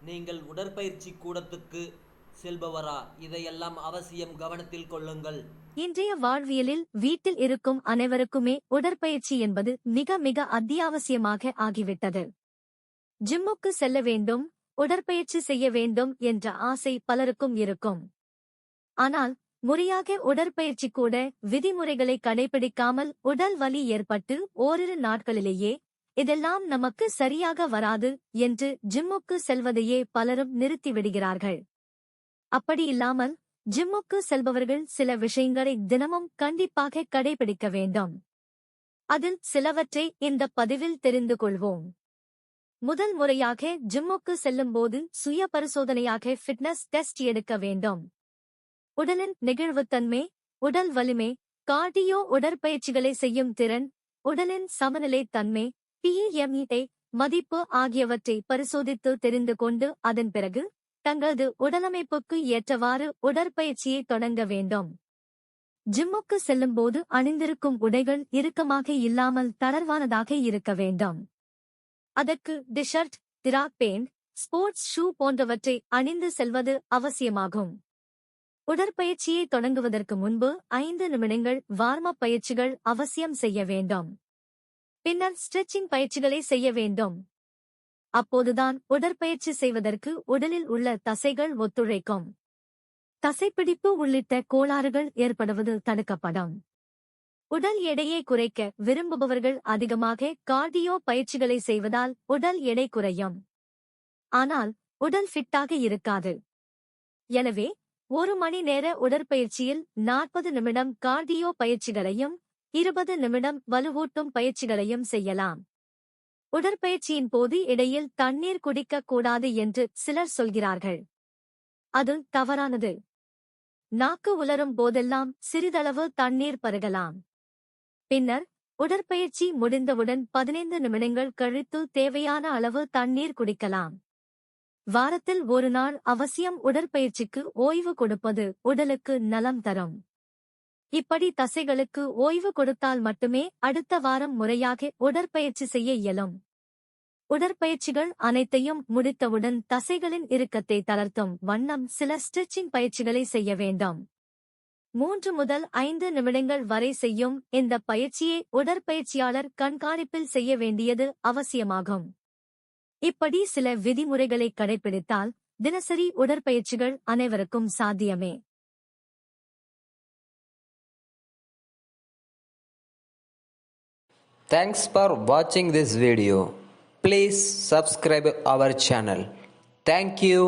நீங்கள் உடற்பயிற்சி கூடத்துக்கு செல்பவரா? இதையெல்லாம் அவசியம் கவனத்தில் கொள்ளுங்கள். இன்றைய வாழ்வியலில் வீட்டில் இருக்கும் அனைவருக்குமே உடற்பயிற்சி என்பது மிக மிக அத்தியாவசியமாக ஆகிவிட்டது. ஜிம்முக்கு செல்ல வேண்டும், உடற்பயிற்சி செய்ய வேண்டும் என்ற ஆசை பலருக்கும் இருக்கும். ஆனால் முறையாக உடற்பயிற்சி கூட விதிமுறைகளை கடைபிடிக்காமல் உடல் வலி ஏற்பட்டு ஓரிரு நாட்களிலேயே இதெல்லாம் நமக்கு சரியாக வராது என்று ஜிம்முக்கு செல்வதையே பலரும் நிறுத்திவிடுகிறார்கள். அப்படியில்லாமல் ஜிம்முக்கு செல்பவர்கள் சில விஷயங்களை தினமும் கண்டிப்பாக கடைபிடிக்க வேண்டும். அதில் சிலவற்றை இந்த பதிவில் தெரிந்து கொள்வோம். முதல் முறையாக ஜிம்முக்கு செல்லும்போது சுய பரிசோதனையாக ஃபிட்னஸ் டெஸ்ட் எடுக்க வேண்டும். உடலின் நெகிழ்வுத்தன்மை, உடல் வலிமை, கார்டியோ உடற்பயிற்சிகளை செய்யும் திறன், உடலின் சமநிலை தன்மை, பிஎம்இ மதிப்பு ஆகியவற்றை பரிசோதித்து தெரிந்து கொண்டு அதன் பிறகு தங்களது உடலமைப்புக்கு ஏற்றவாறு உடற்பயிற்சியை தொடங்க வேண்டும். ஜிம்முக்கு செல்லும்போது அணிந்திருக்கும் உடைகள் இறுக்கமாக இல்லாமல் தளர்வானதாக இருக்க வேண்டும். அதற்கு T shirt, track pants, sports shoe போன்றவற்றை அணிந்து செல்வது அவசியமாகும். உடற்பயிற்சியை தொடங்குவதற்கு முன்பு 5 நிமிடங்கள் வார்மப் பயிற்சிகள் அவசியம் செய்ய வேண்டும். பின்னர் ஸ்ட்ரெச்சிங் பயிற்சிகளை செய்ய வேண்டும். அப்போதுதான் உடற்பயிற்சி செய்வதற்கு உடலில் உள்ள தசைகள் ஒத்துழைக்கும். தசைப்பிடிப்பு உள்ளிட்ட கோளாறுகள் ஏற்படுவது தடுக்கப்படும். உடல் எடையை குறைக்க விரும்புபவர்கள் அதிகமாக கார்டியோ பயிற்சிகளை செய்வதால் உடல் எடை குறையும். ஆனால் உடல் ஃபிட்டாக இருக்காது. எனவே 1 மணி நேர உடற்பயிற்சியில் 40 நிமிடம் கார்டியோ பயிற்சிகளையும் 20 நிமிடம் வலுவூட்டும் பயிற்சிகளையும் செய்யலாம். உடற்பயிற்சியின் போது இடையில் தண்ணீர் குடிக்கக் கூடாது என்று சிலர் சொல்கிறார்கள். அது தவறானது. நாக்கு உலரும் போதெல்லாம் சிறிதளவு தண்ணீர் பருகலாம். பின்னர் உடற்பயிற்சி முடிந்தவுடன் 15 நிமிடங்கள் கழித்து தேவையான அளவு தண்ணீர் குடிக்கலாம். வாரத்தில் 1 நாள் அவசியம் உடற்பயிற்சிக்கு ஓய்வு கொடுப்பது உடலுக்கு நலம் தரும். இப்படி தசைகளுக்கு ஓய்வு கொடுத்தால் மட்டுமே அடுத்த வாரம் முறையாக உடற்பயிற்சி செய்ய இயலும். உடற்பயிற்சிகள் அனைத்தையும் முடித்தவுடன் தசைகளின் இறுக்கத்தை தளர்த்தும் வண்ணம் சில ஸ்ட்ரெச்சிங் பயிற்சிகளை செய்ய வேண்டும். 3 முதல் 5 நிமிடங்கள் வரை செய்யும் இந்த பயிற்சியை உடற்பயிற்சியாளர் கண்காணிப்பில் செய்ய வேண்டியது அவசியமாகும். இப்படி சில விதிமுறைகளை கடைபிடித்தால் தினசரி உடற்பயிற்சிகள் அனைவருக்கும் சாத்தியமே. Thanks for watching this video. Please subscribe our channel. Thank you.